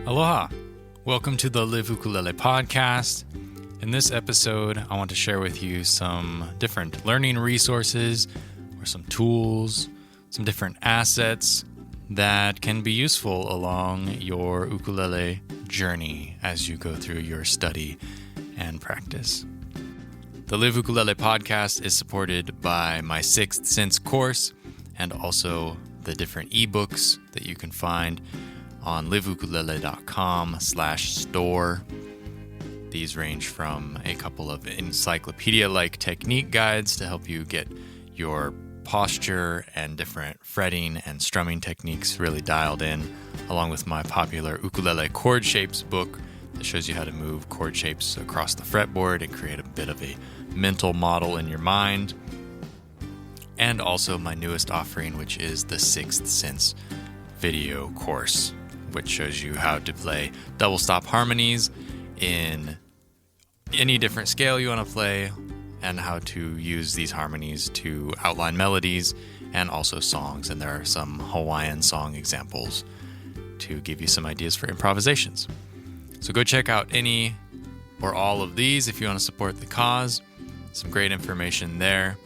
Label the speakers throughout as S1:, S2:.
S1: Aloha! Welcome to the Live Ukulele podcast. In this episode, I want to share with you some different learning resources or some tools, some different assets that can be useful along your ukulele journey as you go through your study and practice. The Live Ukulele podcast is supported by my Sixth Sense course and also the different ebooks that you can find on liveukulele.com/store. These range from a couple of encyclopedia-like technique guides to help you get your posture and different fretting and strumming techniques really dialed in, along with my popular ukulele chord shapes book that shows you how to move chord shapes across the fretboard and create a bit of a mental model in your mind. And also my newest offering, which is the Sixth Sense video course, which shows you how to play double stop harmonies in any different scale you want to play and how to use these harmonies to outline melodies and also songs. And there are some Hawaiian song examples to give you some ideas for improvisations. So go check out any or all of these if you want to support the cause. Some great information there.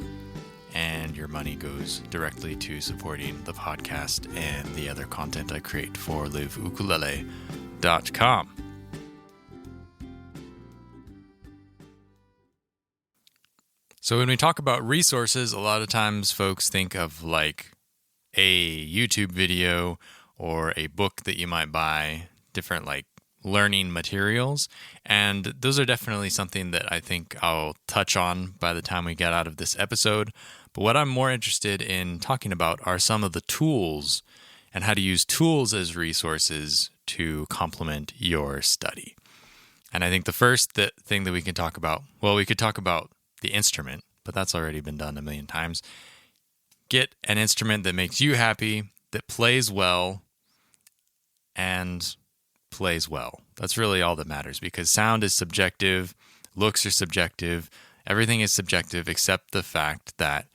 S1: And your money goes directly to supporting the podcast and the other content I create for liveukulele.com. So when we talk about resources, a lot of times folks think of like a YouTube video or a book that you might buy, different like learning materials. And those are definitely something that I think I'll touch on by the time we get out of this episode. But what I'm more interested in talking about are some of the tools and how to use tools as resources to complement your study. And I think the first thing that we can talk about, well, we could talk about the instrument, but that's already been done a million times. Get an instrument that makes you happy, that plays well, and plays well. That's really all that matters, because sound is subjective, looks are subjective, everything is subjective except the fact that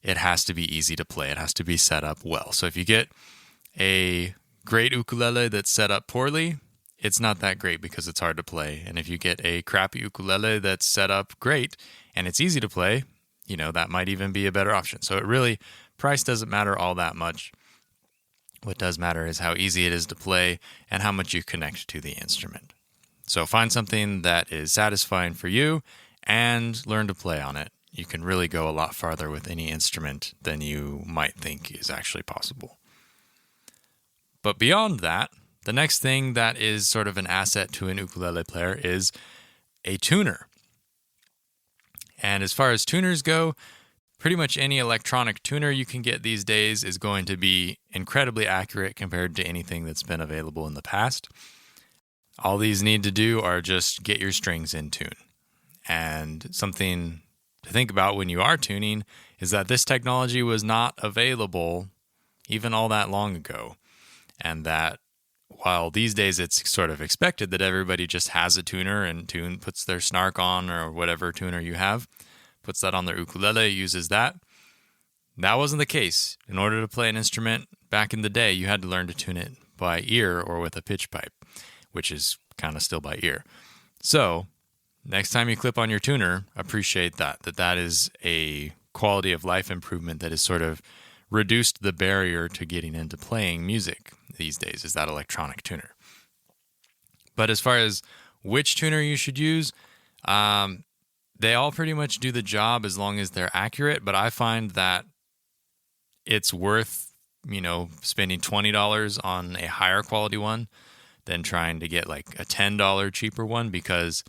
S1: it has to be easy to play. It has to be set up well. So if you get a great ukulele that's set up poorly, it's not that great because it's hard to play. And if you get a crappy ukulele that's set up great and it's easy to play, that might even be a better option. So price doesn't matter all that much. What does matter is how easy it is to play and how much you connect to the instrument. So find something that is satisfying for you and learn to play on it. You can really go a lot farther with any instrument than you might think is actually possible. But beyond that, the next thing that is sort of an asset to an ukulele player is a tuner. And as far as tuners go, pretty much any electronic tuner you can get these days is going to be incredibly accurate compared to anything that's been available in the past. All these need to do are just get your strings in tune. And something to think about when you are tuning is that this technology was not available even all that long ago. And that while these days it's sort of expected that everybody just has a tuner and puts their snark on or whatever tuner you have, puts that on their ukulele, uses that. That wasn't the case. In order to play an instrument back in the day, you had to learn to tune it by ear or with a pitch pipe, which is kind of still by ear. So next time you clip on your tuner, appreciate that is a quality of life improvement that has sort of reduced the barrier to getting into playing music these days, is that electronic tuner. But as far as which tuner you should use, they all pretty much do the job as long as they're accurate, but I find that it's worth, spending $20 on a higher quality one than trying to get like a $10 cheaper one, because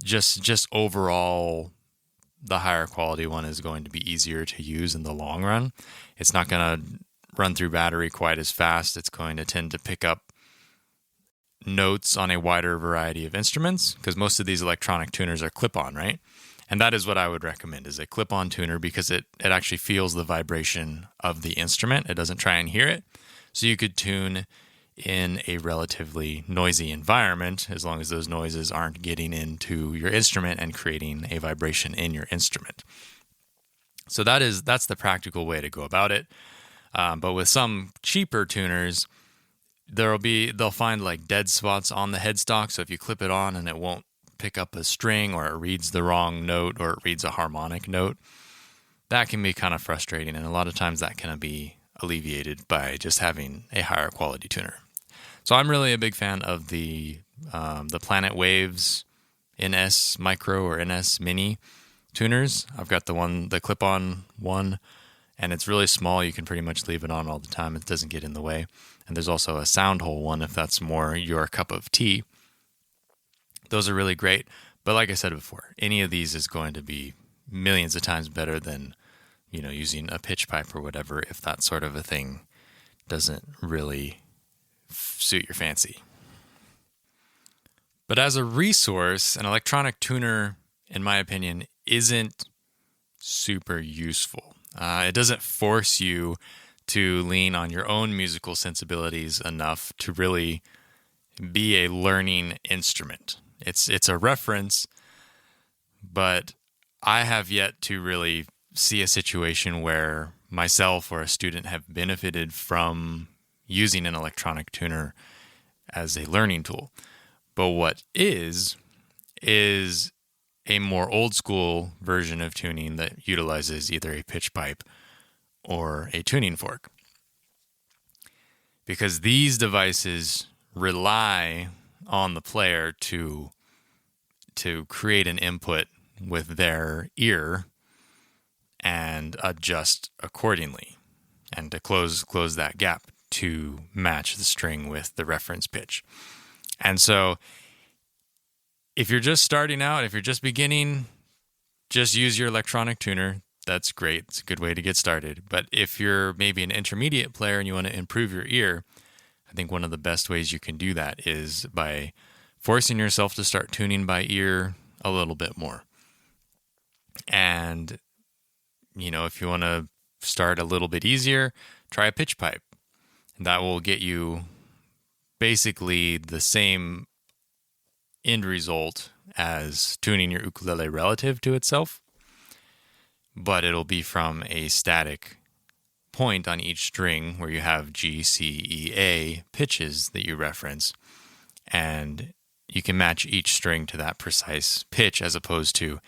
S1: just overall, the higher quality one is going to be easier to use in the long run. It's not going to run through battery quite as fast. It's going to tend to pick up notes on a wider variety of instruments, because most of these electronic tuners are clip-on, right? And that is what I would recommend, is a clip-on tuner, because it actually feels the vibration of the instrument. It doesn't try and hear it. So you could tune in a relatively noisy environment, as long as those noises aren't getting into your instrument and creating a vibration in your instrument. So that's the practical way to go about it. But with some cheaper tuners, they'll find like dead spots on the headstock. So if you clip it on and it won't pick up a string, or it reads the wrong note, or it reads a harmonic note, that can be kind of frustrating. And a lot of times that can be alleviated by just having a higher quality tuner. So I'm really a big fan of the Planet Waves NS Micro or NS Mini tuners. I've got the clip-on one, and it's really small. You can pretty much leave it on all the time. It doesn't get in the way. And there's also a sound hole one if that's more your cup of tea. Those are really great. But like I said before, any of these is going to be millions of times better than, using a pitch pipe or whatever, if that sort of a thing doesn't really suit your fancy. But as a resource, an electronic tuner, in my opinion, isn't super useful. It doesn't force you to lean on your own musical sensibilities enough to really be a learning instrument. It's a reference, but I have yet to really see a situation where myself or a student have benefited from using an electronic tuner as a learning tool. But what is a more old school version of tuning that utilizes either a pitch pipe or a tuning fork. Because these devices rely on the player to create an input with their ear and adjust accordingly, and to close that gap to match the string with the reference pitch. And so if you're just starting out, if you're just beginning, just use your electronic tuner. That's great. It's a good way to get started. But if you're maybe an intermediate player and you want to improve your ear, I think one of the best ways you can do that is by forcing yourself to start tuning by ear a little bit more. And, if you want to start a little bit easier, try a pitch pipe. And that will get you basically the same end result as tuning your ukulele relative to itself, but it'll be from a static point on each string where you have G, C, E, A pitches that you reference, and you can match each string to that precise pitch, as opposed to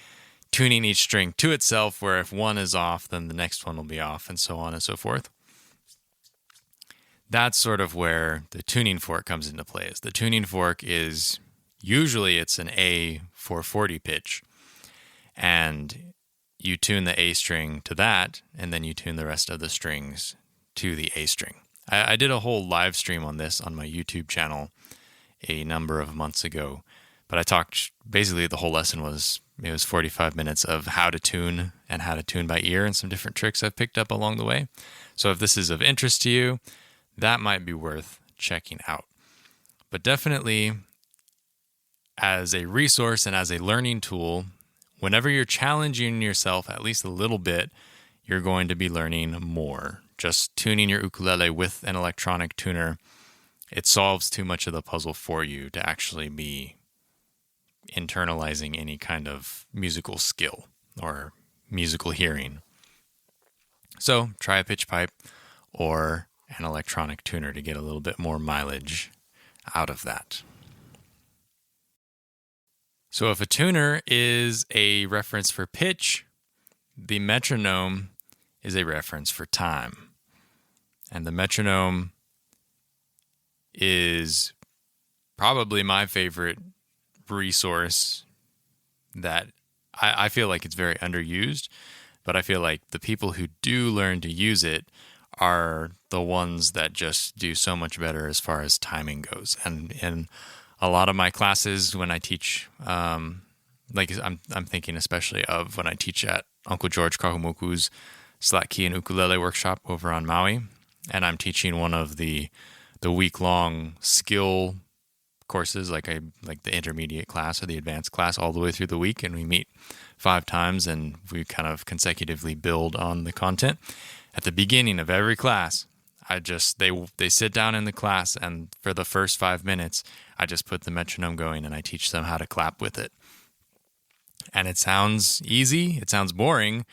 S1: tuning each string to itself, where if one is off, then the next one will be off, and so on and so forth. That's sort of where the tuning fork comes into play. The tuning fork is usually it's an A 440 pitch, and you tune the A string to that, and then you tune the rest of the strings to the A string. I did a whole live stream on this on my YouTube channel a number of months ago, but I talked, basically the whole lesson was 45 minutes of how to tune and how to tune by ear and some different tricks I've picked up along the way. So if this is of interest to you, that might be worth checking out. But definitely, as a resource and as a learning tool, whenever you're challenging yourself at least a little bit, you're going to be learning more. Just tuning your ukulele with an electronic tuner, it solves too much of the puzzle for you to actually be internalizing any kind of musical skill or musical hearing. So try a pitch pipe or an electronic tuner to get a little bit more mileage out of that. So if a tuner is a reference for pitch, the metronome is a reference for time. And the metronome is probably my favorite resource that I feel like it's very underused, but I feel like the people who do learn to use it are the ones that just do so much better as far as timing goes. And in a lot of my classes when I teach, I'm thinking especially of when I teach at Uncle George Kahumoku's Slack Key and Ukulele workshop over on Maui, and I'm teaching one of the week-long skill courses, like the intermediate class or the advanced class, all the way through the week, and we meet 5 times and we kind of consecutively build on the content. At the beginning of every class, they sit down in the class, and for the first 5 minutes, I just put the metronome going and I teach them how to clap with it. And it sounds easy, it sounds boring,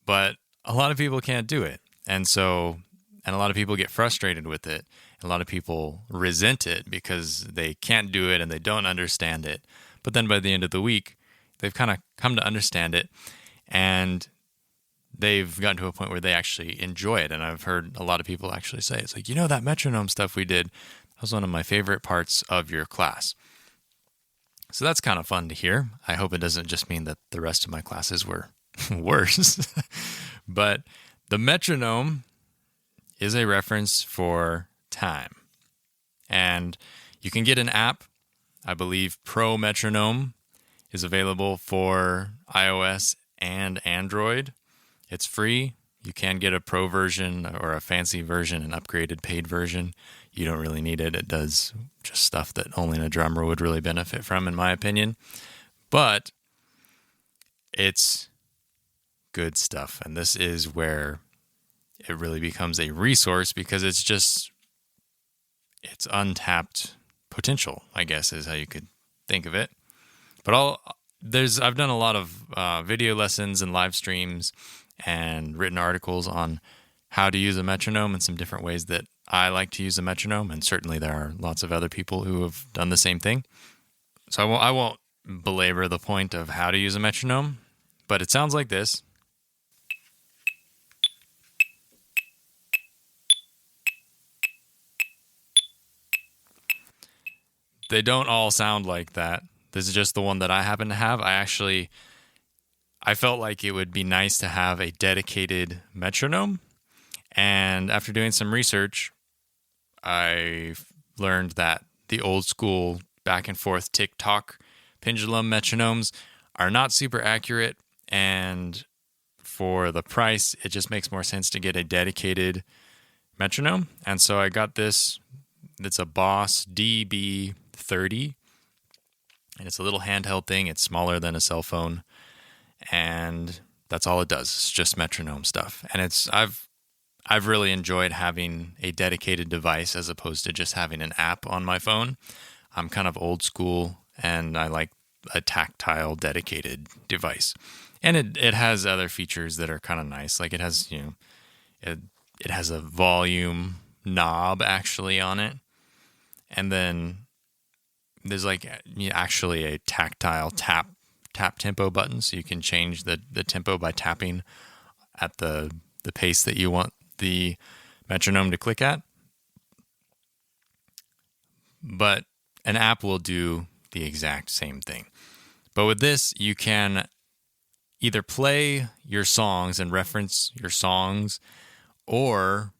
S1: but a lot of people can't do it. And so And a lot of people get frustrated with it. A lot of people resent it because they can't do it and they don't understand it. But then by the end of the week, they've kind of come to understand it, and they've gotten to a point where they actually enjoy it. And I've heard a lot of people actually say, it's like, that metronome stuff we did, that was one of my favorite parts of your class. So that's kind of fun to hear. I hope it doesn't just mean that the rest of my classes were worse. But the metronome is a reference for time. And you can get an app. I believe Pro Metronome is available for iOS and Android. It's free. You can get a pro version or a fancy version, an upgraded paid version. You don't really need it. It does just stuff that only a drummer would really benefit from, in my opinion. But it's good stuff. And this is where it really becomes a resource, because it's untapped potential, I guess, is how you could think of it. But I've done a lot of video lessons and live streams and written articles on how to use a metronome and some different ways that I like to use a metronome. And certainly there are lots of other people who have done the same thing. So I won't belabor the point of how to use a metronome, but it sounds like this. They don't all sound like that. This is just the one that I happen to have. I felt like it would be nice to have a dedicated metronome. And after doing some research, I learned that the old school back and forth tick-tock pendulum metronomes are not super accurate. And for the price, it just makes more sense to get a dedicated metronome. And so I got this. It's a Boss DB30. And it's a little handheld thing. It's smaller than a cell phone. And that's all it does. It's just metronome stuff. And I've really enjoyed having a dedicated device as opposed to just having an app on my phone. I'm kind of old school, and I like a tactile dedicated device. And it has other features that are kind of nice. Like it has, it has a volume knob actually on it. And then there's actually a tactile tap tempo button, so you can change the tempo by tapping at the pace that you want the metronome to click at. But an app will do the exact same thing. But with this, you can either play your songs and reference your songs, or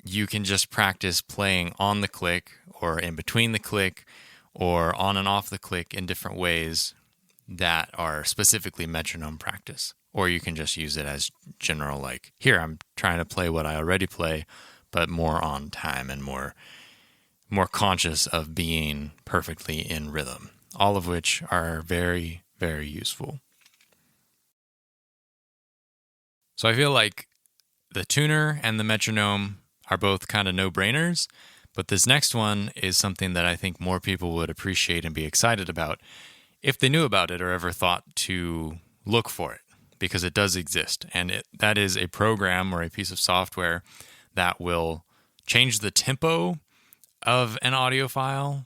S1: you can just practice playing on the click or in between the click or on and off the click in different ways that are specifically metronome practice. Or you can just use it as general, like, here, I'm trying to play what I already play, but more on time and more conscious of being perfectly in rhythm, all of which are very, very useful. So I feel like the tuner and the metronome are both kind of no-brainers, but this next one is something that I think more people would appreciate and be excited about if they knew about it or ever thought to look for it, because it does exist. And that is a program or a piece of software that will change the tempo of an audio file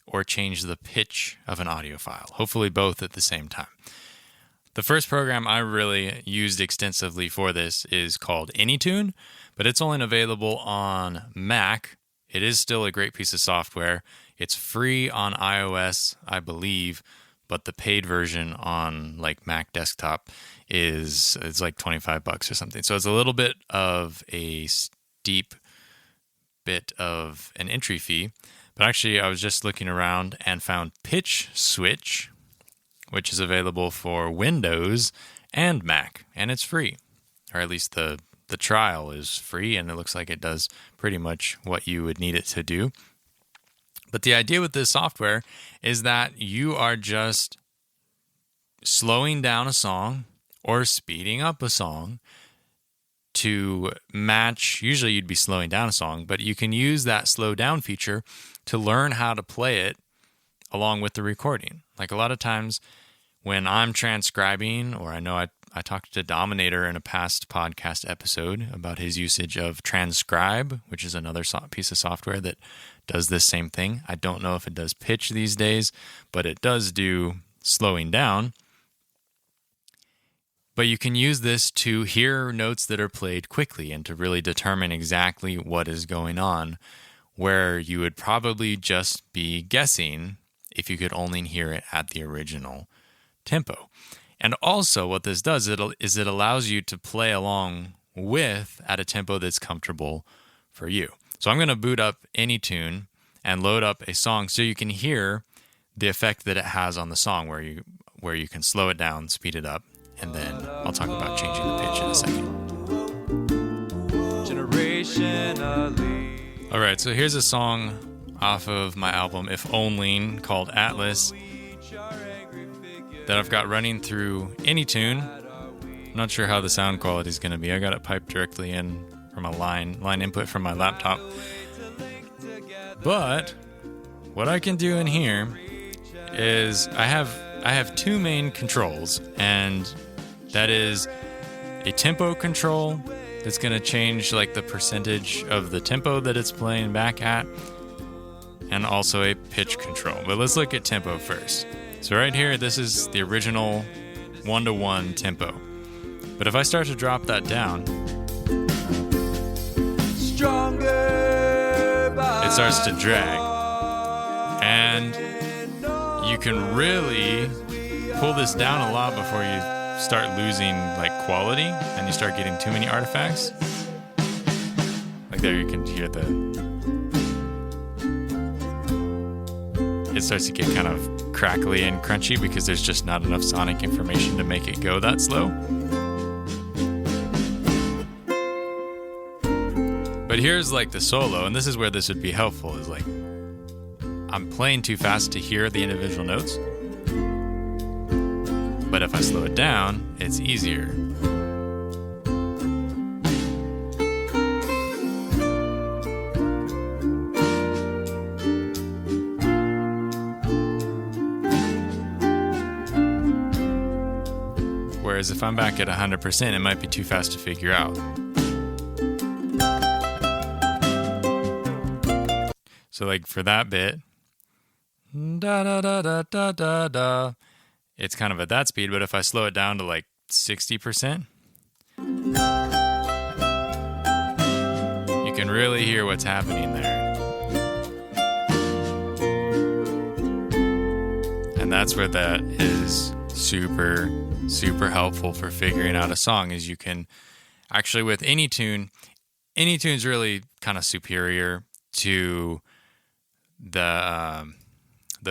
S1: or change the pitch of an audio file, hopefully both at the same time. The first program I really used extensively for this is called AnyTune, but it's only available on Mac. It is still a great piece of software. It's free on iOS, I believe, but the paid version on like Mac desktop it's like $25 or something. So it's a little bit of a steep bit of an entry fee. But actually, I was just looking around and found Pitch Switch, which is available for Windows and Mac, and it's free. Or at least the trial is free, and it looks like it does pretty much what you would need it to do. But the idea with this software is that you are just slowing down a song or speeding up a song to match. Usually you'd be slowing down a song, but you can use that slow down feature to learn how to play it along with the recording. Like a lot of times when I'm transcribing, or I know I talked to Dominator in a past podcast episode about his usage of Transcribe, which is another piece of software that does this same thing. I don't know if it does pitch these days, but it does do slowing down. But you can use this to hear notes that are played quickly and to really determine exactly what is going on, where you would probably just be guessing if you could only hear it at the original tempo. And also what this does is it allows you to play along with at a tempo that's comfortable for you. So I'm going to boot up AnyTune and load up a song so you can hear the effect that it has on the song, where you can slow it down, speed it up, and then I'll talk about changing the pitch in a second. All right, so here's a song off of my album If Only called Atlas that I've got running through AnyTune. I'm not sure how the sound quality is going to be. I got it piped directly in from a line input from my laptop. But what I can do in here is I have two main controls, and that is a tempo control that's going to change like the percentage of the tempo that it's playing back at, and also a pitch control. But let's look at tempo first. So right here, this is the original 1-to-1 tempo. But if I start to drop that down, it starts to drag. And you can really pull this down a lot before you start losing like quality and you start getting too many artifacts. Like there you can hear it starts to get kind of crackly and crunchy because there's just not enough sonic information to make it go that slow. But here's like the solo, and this is where this would be helpful, is like I'm playing too fast to hear the individual notes. But if I slow it down, it's easier. Whereas if I'm back at 100%, it might be too fast to figure out. So like for that bit, da da da da da da da, it's kind of at that speed, but if I slow it down to like 60%, you can really hear what's happening there. And that's where that is super helpful for figuring out a song, is you can actually with AnyTune's really kind of superior to the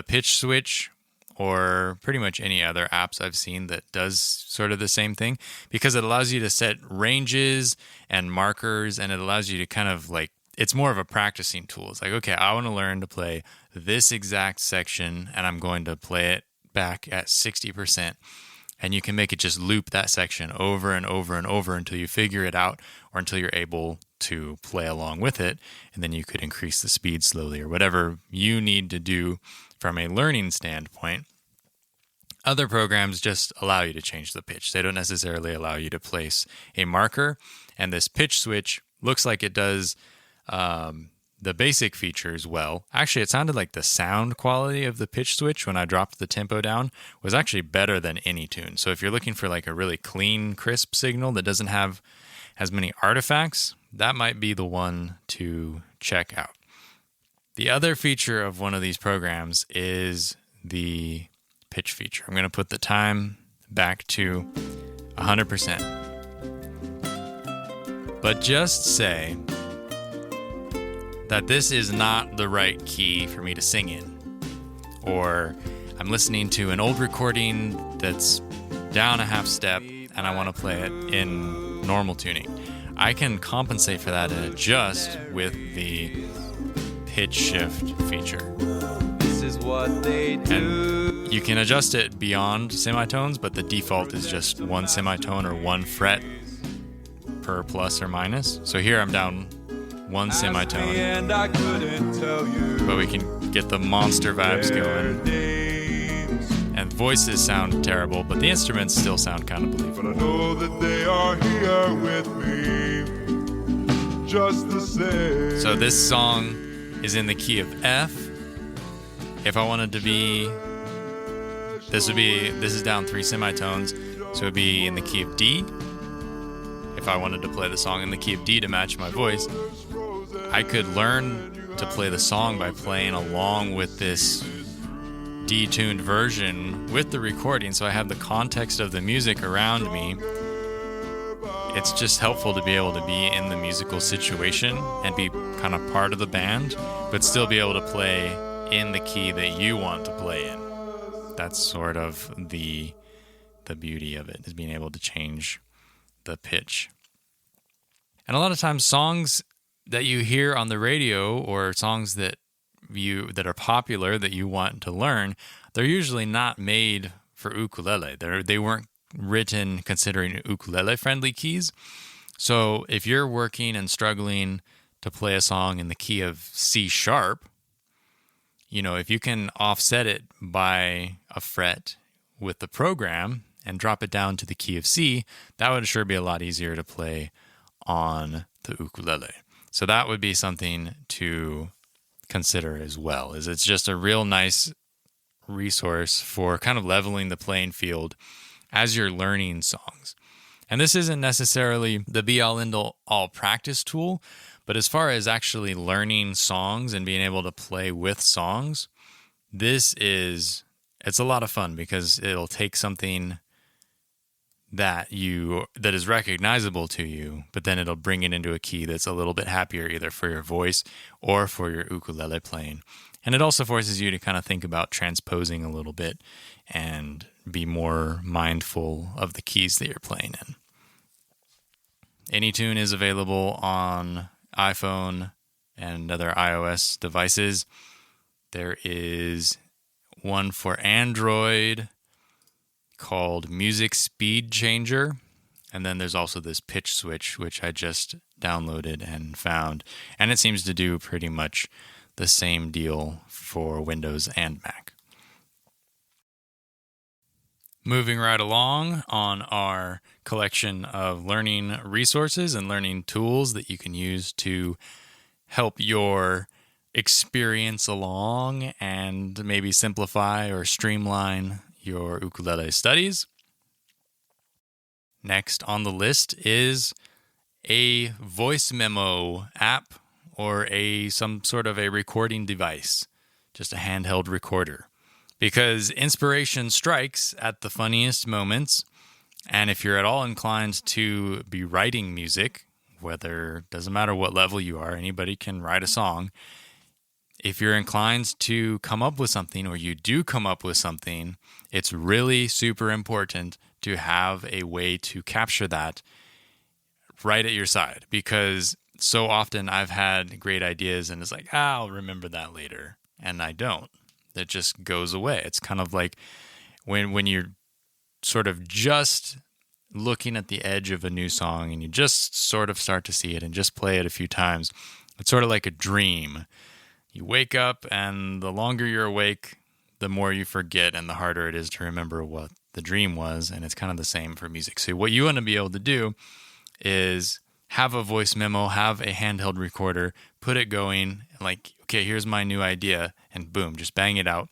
S1: pitch switch or pretty much any other apps I've seen that does sort of the same thing, because it allows you to set ranges and markers, and it allows you to kind of like, it's more of a practicing tool. It's like, okay, I want to learn to play this exact section and I'm going to play it back at 60%. And you can make it just loop that section over and over and over until you figure it out, or until you're able to play along with it. And then you could increase the speed slowly or whatever you need to do from a learning standpoint. Other programs just allow you to change the pitch. They don't necessarily allow you to place a marker. And this pitch switch looks like it does the basic features well. Actually, it sounded like the sound quality of the pitch switch when I dropped the tempo down was actually better than AnyTune. So if you're looking for like a really clean, crisp signal that doesn't have as many artifacts, that might be the one to check out. The other feature of one of these programs is the pitch feature. I'm going to put the time back to 100%. But just say that this is not the right key for me to sing in. Or I'm listening to an old recording that's down a half step and I want to play it in normal tuning. I can compensate for that and adjust with the pitch shift feature. This is what they do. And you can adjust it beyond semitones, but the default is just one semitone or one fret per plus or minus. So here I'm down one semitone, but we can get the monster vibes going. and voices sound terrible, but the instruments still sound kind of believable.
S2: But I know that they are here with me, just the same.
S1: So this song is in the key of F. If I wanted to be, this is down 3 semitones, so it would be in the key of D. If I wanted to play the song in the key of D to match my voice, I could learn to play the song by playing along with this detuned version with the recording, so I have the context of the music around me. It's just helpful to be able to be in the musical situation and be kind of part of the band, but still be able to play in the key that you want to play in. That's sort of the beauty of it, is being able to change the pitch. And a lot of times songs that you hear on the radio, or songs that are popular that you want to learn, they're usually not made for ukulele. They weren't written considering ukulele-friendly keys. So if you're working and struggling to play a song in the key of C sharp, if you can offset it by a fret with the program and drop it down to the key of C, that would sure be a lot easier to play on the ukulele. So that would be something to consider as well, is it's just a real nice resource for kind of leveling the playing field as you're learning songs. And this isn't necessarily the be-all end-all practice tool, but as far as actually learning songs and being able to play with songs, it's a lot of fun, because it'll take something that is recognizable to you, but then it'll bring it into a key that's a little bit happier, either for your voice or for your ukulele playing. And it also forces you to kind of think about transposing a little bit and be more mindful of the keys that you're playing in. AnyTune is available on iPhone and other iOS devices. There is one for Android called Music Speed Changer. And then there's also this pitch switch, which I just downloaded and found. And it seems to do pretty much the same deal for Windows and Mac. Moving right along on our collection of learning resources and learning tools that you can use to help your experience along and maybe simplify or streamline your ukulele studies. Next on the list is a voice memo app or some sort of a recording device, just a handheld recorder. Because inspiration strikes at the funniest moments, and if you're at all inclined to be writing music, doesn't matter what level you are, anybody can write a song. If you're inclined to come up with something, or you do come up with something, it's really super important to have a way to capture that right at your side. Because so often I've had great ideas and it's like, I'll remember that later. And I don't. It just goes away. It's kind of like when you're sort of just looking at the edge of a new song and you just sort of start to see it and just play it a few times. It's sort of like a dream. You wake up, and the longer you're awake, the more you forget, and the harder it is to remember what the dream was. And it's kind of the same for music. So what you want to be able to do is have a voice memo, have a handheld recorder, put it going, like, okay, here's my new idea, and boom, just bang it out.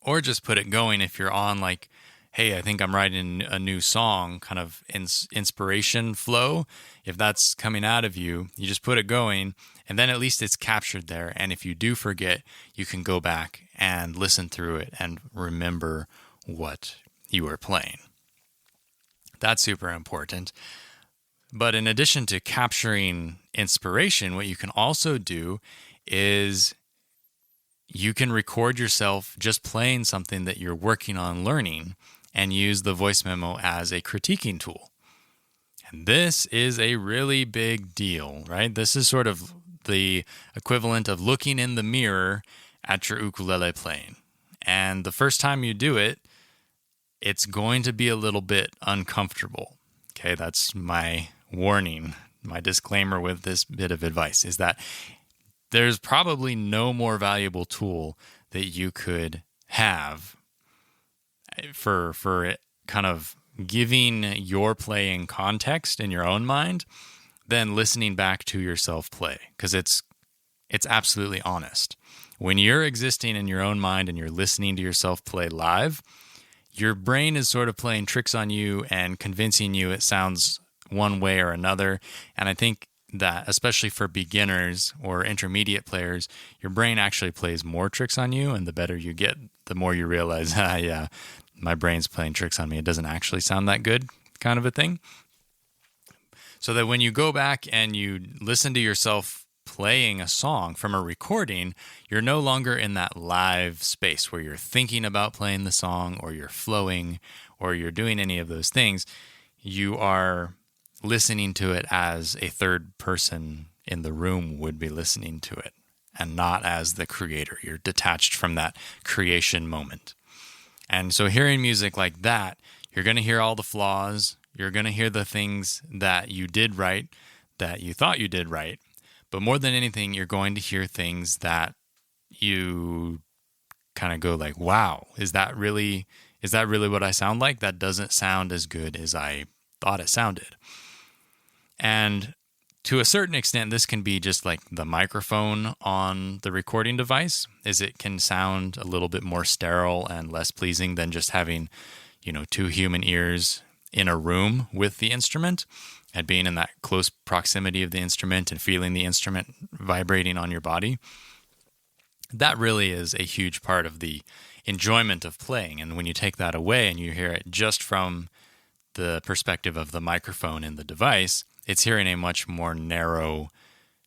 S1: Or just put it going if you're on like, hey, I think I'm writing a new song, kind of inspiration flow. If that's coming out of you, you just put it going, and then at least it's captured there. And if you do forget, you can go back and listen through it and remember what you were playing. That's super important. But in addition to capturing inspiration, what you can also do is you can record yourself just playing something that you're working on learning and use the voice memo as a critiquing tool. And this is a really big deal, right? This is sort of the equivalent of looking in the mirror at your ukulele playing. And the first time you do it, it's going to be a little bit uncomfortable. Okay, that's my warning, my disclaimer with this bit of advice, is that there's probably no more valuable tool that you could have for it kind of giving your playing context in your own mind than listening back to yourself play, because it's absolutely honest. When you're existing in your own mind and you're listening to yourself play live, your brain is sort of playing tricks on you and convincing you it sounds one way or another. And I think that especially for beginners or intermediate players, your brain actually plays more tricks on you, and the better you get, the more you realize, yeah, my brain's playing tricks on me. It doesn't actually sound that good, kind of a thing. So that when you go back and you listen to yourself playing a song from a recording, you're no longer in that live space where you're thinking about playing the song or you're flowing or you're doing any of those things. You are listening to it as a third person in the room would be listening to it, and not as the creator. You're detached from that creation moment. And so hearing music like that, you're going to hear all the flaws. You're going to hear the things that you did right, that you thought you did right. But more than anything, you're going to hear things that you kind of go like, wow, is that really what I sound like? That doesn't sound as good as I thought it sounded. And to a certain extent, this can be just like the microphone on the recording device, is it can sound a little bit more sterile and less pleasing than just having, two human ears in a room with the instrument and being in that close proximity of the instrument and feeling the instrument vibrating on your body. That really is a huge part of the enjoyment of playing. And when you take that away and you hear it just from the perspective of the microphone in the device, it's hearing a much more narrow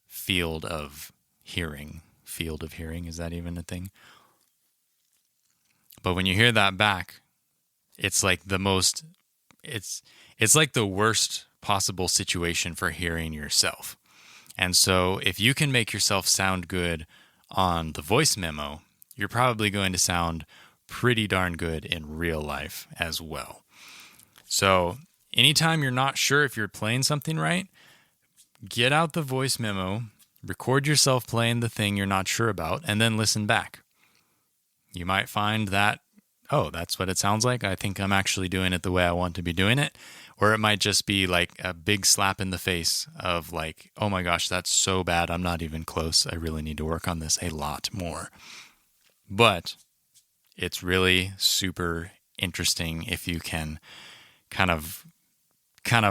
S1: field of hearing. Field of hearing, is that even a thing? But when you hear that back, it's like it's like the worst possible situation for hearing yourself. And so if you can make yourself sound good on the voice memo, you're probably going to sound pretty darn good in real life as well. So anytime you're not sure if you're playing something right, get out the voice memo, record yourself playing the thing you're not sure about, and then listen back. You might find that, oh, that's what it sounds like. I think I'm actually doing it the way I want to be doing it. Or it might just be like a big slap in the face of like, oh my gosh, that's so bad. I'm not even close. I really need to work on this a lot more. But it's really super interesting if you can kind of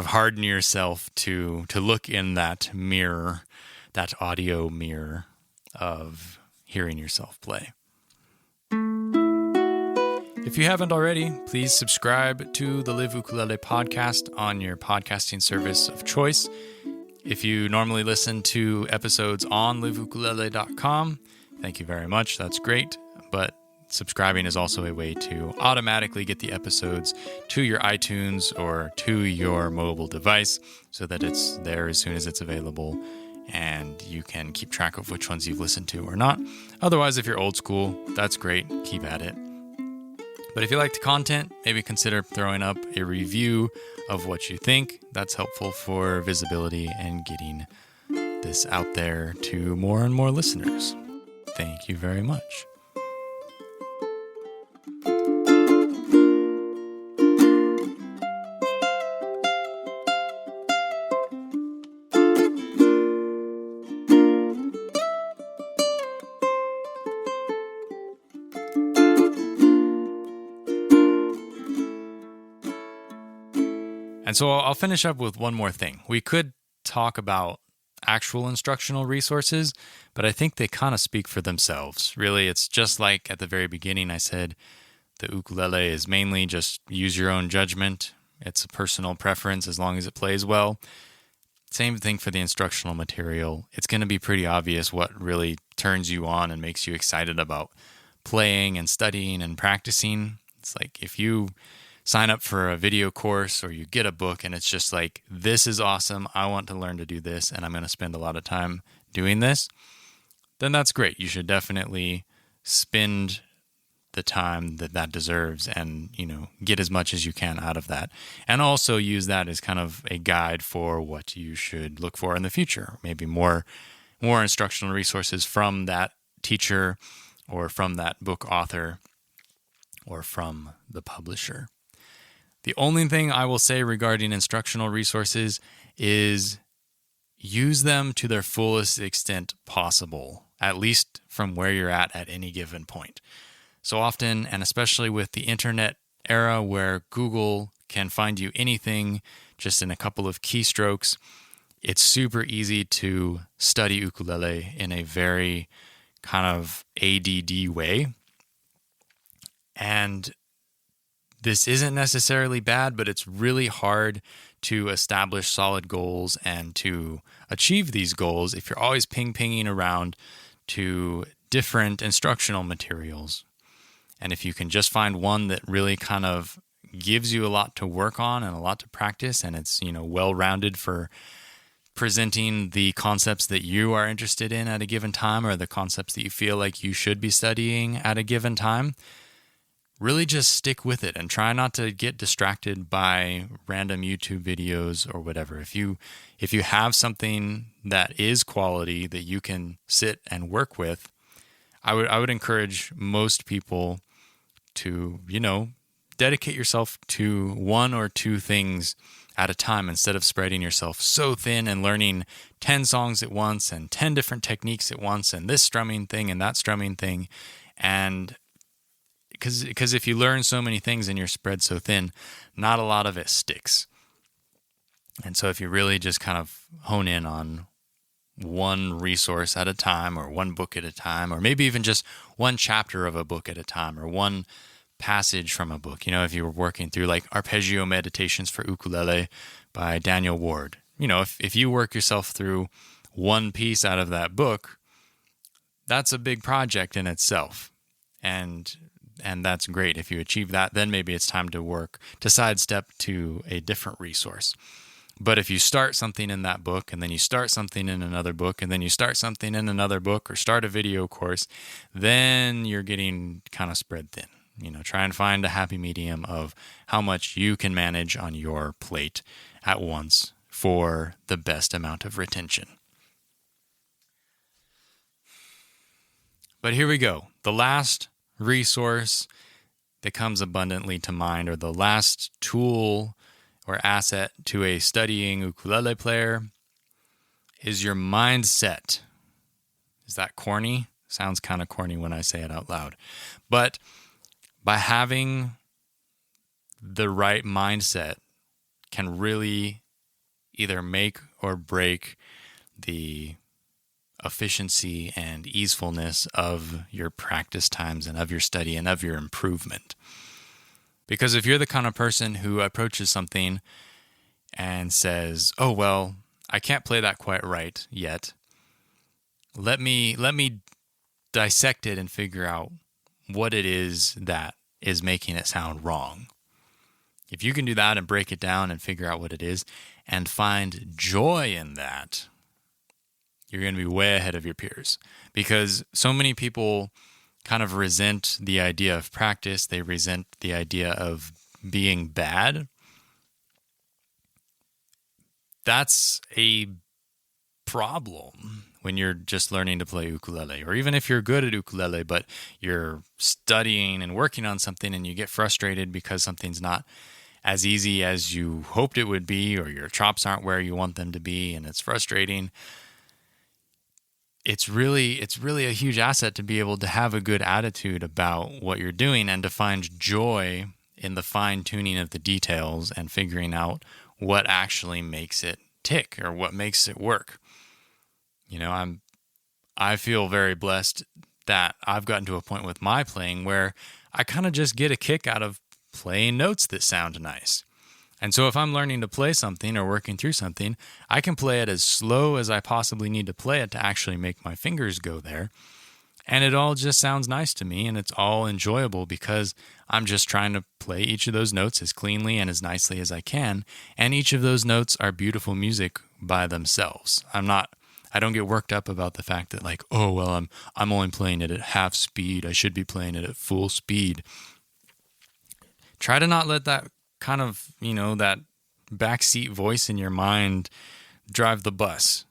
S1: harden yourself to look in that mirror, that audio mirror of hearing yourself play. If you haven't already, please subscribe to the Live Ukulele podcast on your podcasting service of choice. If you normally listen to episodes on liveukulele.com, thank you very much. That's great. But subscribing is also a way to automatically get the episodes to your iTunes or to your mobile device so that it's there as soon as it's available and you can keep track of which ones you've listened to or not. Otherwise, if you're old school, that's great. Keep at it. But if you like the content, maybe consider throwing up a review of what you think. That's helpful for visibility and getting this out there to more and more listeners. Thank you very much. And so I'll finish up with one more thing. We could talk about actual instructional resources, but I think they kind of speak for themselves. Really, it's just like at the very beginning I said, the ukulele is mainly just use your own judgment. It's a personal preference as long as it plays well. Same thing for the instructional material. It's going to be pretty obvious what really turns you on and makes you excited about playing and studying and practicing. It's like if you sign up for a video course or you get a book and it's just like, this is awesome, I want to learn to do this and I'm going to spend a lot of time doing this, then that's great. You should definitely spend the time that deserves and, get as much as you can out of that. And also use that as kind of a guide for what you should look for in the future. Maybe more instructional resources from that teacher or from that book author or from the publisher. The only thing I will say regarding instructional resources is use them to their fullest extent possible, at least from where you're at any given point. So often, and especially with the internet era where Google can find you anything just in a couple of keystrokes, it's super easy to study ukulele in a very kind of ADD way. And this isn't necessarily bad, but it's really hard to establish solid goals and to achieve these goals if you're always ping-pinging around to different instructional materials. And if you can just find one that really kind of gives you a lot to work on and a lot to practice, and it's, well-rounded for presenting the concepts that you are interested in at a given time or the concepts that you feel like you should be studying at a given time, really just stick with it and try not to get distracted by random YouTube videos or whatever. If you have something that is quality that you can sit and work with, I would encourage most people to, dedicate yourself to one or two things at a time instead of spreading yourself so thin and learning 10 songs at once and 10 different techniques at once and this strumming thing and that strumming thing. And because if you learn so many things and you're spread so thin, not a lot of it sticks. And so if you really just kind of hone in on one resource at a time or one book at a time, or maybe even just one chapter of a book at a time or one passage from a book, if you were working through like Arpeggio Meditations for Ukulele by Daniel Ward, if you work yourself through one piece out of that book, that's a big project in itself. And that's great. If you achieve that, then maybe it's time to sidestep to a different resource. But if you start something in that book, and then you start something in another book, and then you start something in another book, or start a video course, then you're getting kind of spread thin. Try and find a happy medium of how much you can manage on your plate at once for the best amount of retention. But here we go. The last resource that comes abundantly to mind, or the last tool or asset to a studying ukulele player, is your mindset. Is that corny? Sounds kind of corny when I say it out loud. But by having the right mindset can really either make or break the efficiency and easefulness of your practice times and of your study and of your improvement. Because if you're the kind of person who approaches something and says, "Oh, well, I can't play that quite right yet. Let me dissect it and figure out what it is that is making it sound wrong." If you can do that and break it down and figure out what it is and find joy in that, you're going to be way ahead of your peers. Because so many people kind of resent the idea of practice. They resent the idea of being bad. That's a problem when you're just learning to play ukulele, or even if you're good at ukulele, but you're studying and working on something and you get frustrated because something's not as easy as you hoped it would be, or your chops aren't where you want them to be, and it's frustrating. It's really a huge asset to be able to have a good attitude about what you're doing and to find joy in the fine tuning of the details and figuring out what actually makes it tick or what makes it work. I feel very blessed that I've gotten to a point with my playing where I kind of just get a kick out of playing notes that sound nice. And so if I'm learning to play something or working through something, I can play it as slow as I possibly need to play it to actually make my fingers go there. And it all just sounds nice to me, and it's all enjoyable because I'm just trying to play each of those notes as cleanly and as nicely as I can. And each of those notes are beautiful music by themselves. I don't get worked up about the fact that I'm only playing it at half speed. I should be playing it at full speed. Try to not let that kind of, that backseat voice in your mind drive the bus.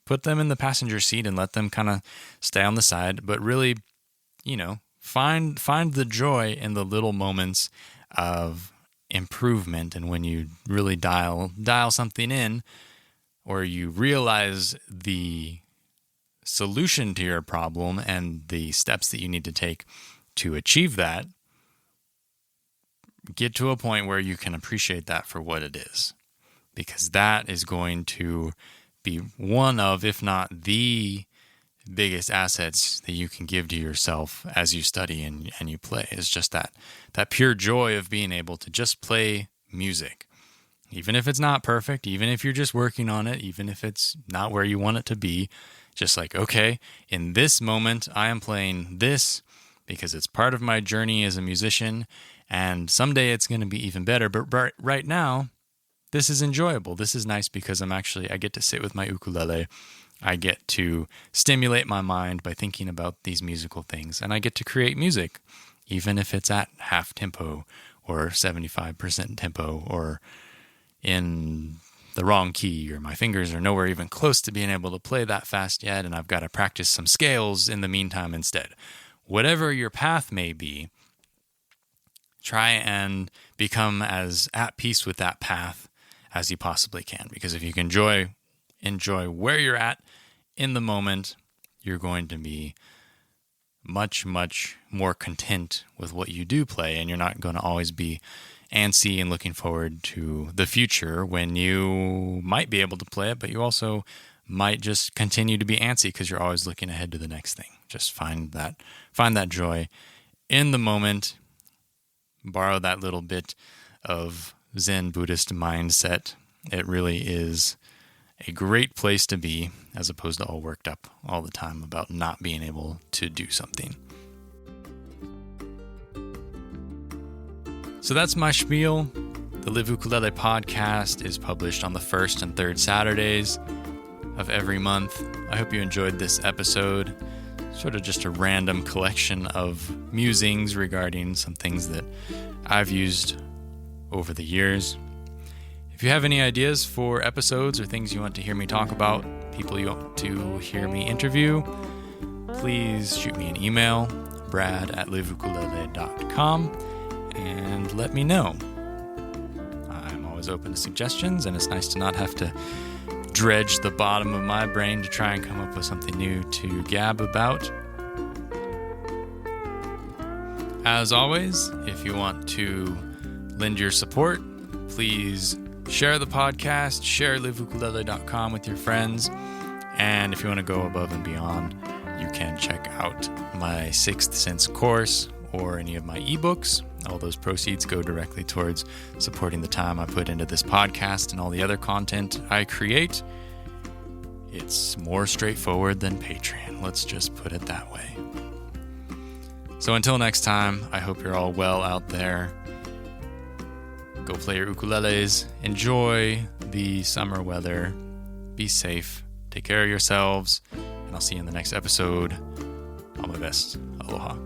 S1: Put them in the passenger seat and let them kind of stay on the side, but really, Find the joy in the little moments of improvement, and when you really dial something in, or you realize the solution to your problem and the steps that you need to take to achieve that, get to a point where you can appreciate that for what it is, because that is going to be one of, if not the biggest assets that you can give to yourself as you study and you play. Is just that pure joy of being able to just play music. Even if it's not perfect, even if you're just working on it, even if it's not where you want it to be, just like, okay, in this moment, I am playing this because it's part of my journey as a musician, and someday it's going to be even better. But right now, this is enjoyable. This is nice because I get to sit with my ukulele. I get to stimulate my mind by thinking about these musical things, and I get to create music, even if it's at half tempo or 75% tempo or in the wrong key, or my fingers are nowhere even close to being able to play that fast yet, and I've got to practice some scales in the meantime instead. Whatever your path may be, try and become as at peace with that path as you possibly can, because if you can enjoy where you're at in the moment, you're going to be much, much more content with what you do play, and you're not going to always be antsy and looking forward to the future when you might be able to play it, but you also might just continue to be antsy because you're always looking ahead to the next thing. Just find that joy in the moment. Borrow that little bit of Zen Buddhist mindset. It really is a great place to be, as opposed to all worked up all the time about not being able to do something. So that's my spiel. The Live Ukulele podcast is published on the first and third Saturdays of every month. I hope you enjoyed this episode. Sort of just a random collection of musings regarding some things that I've used over the years. If you have any ideas for episodes or things you want to hear me talk about, people you want to hear me interview, please shoot me an email, brad@liveukulele.com, and let me know. I'm always open to suggestions, and it's nice to not have to dredge the bottom of my brain to try and come up with something new to gab about. As always, if you want to lend your support, please share the podcast, share liveukulele.com with your friends, and if you want to go above and beyond, you can check out my Sixth Sense course or any of my ebooks. All those proceeds go directly towards supporting the time I put into this podcast and all the other content I create. It's more straightforward than Patreon. Let's just put it that way. So until next time, I hope you're all well out there. Go play your ukuleles. Enjoy the summer weather. Be safe. Take care of yourselves. And I'll see you in the next episode. All my best. Aloha.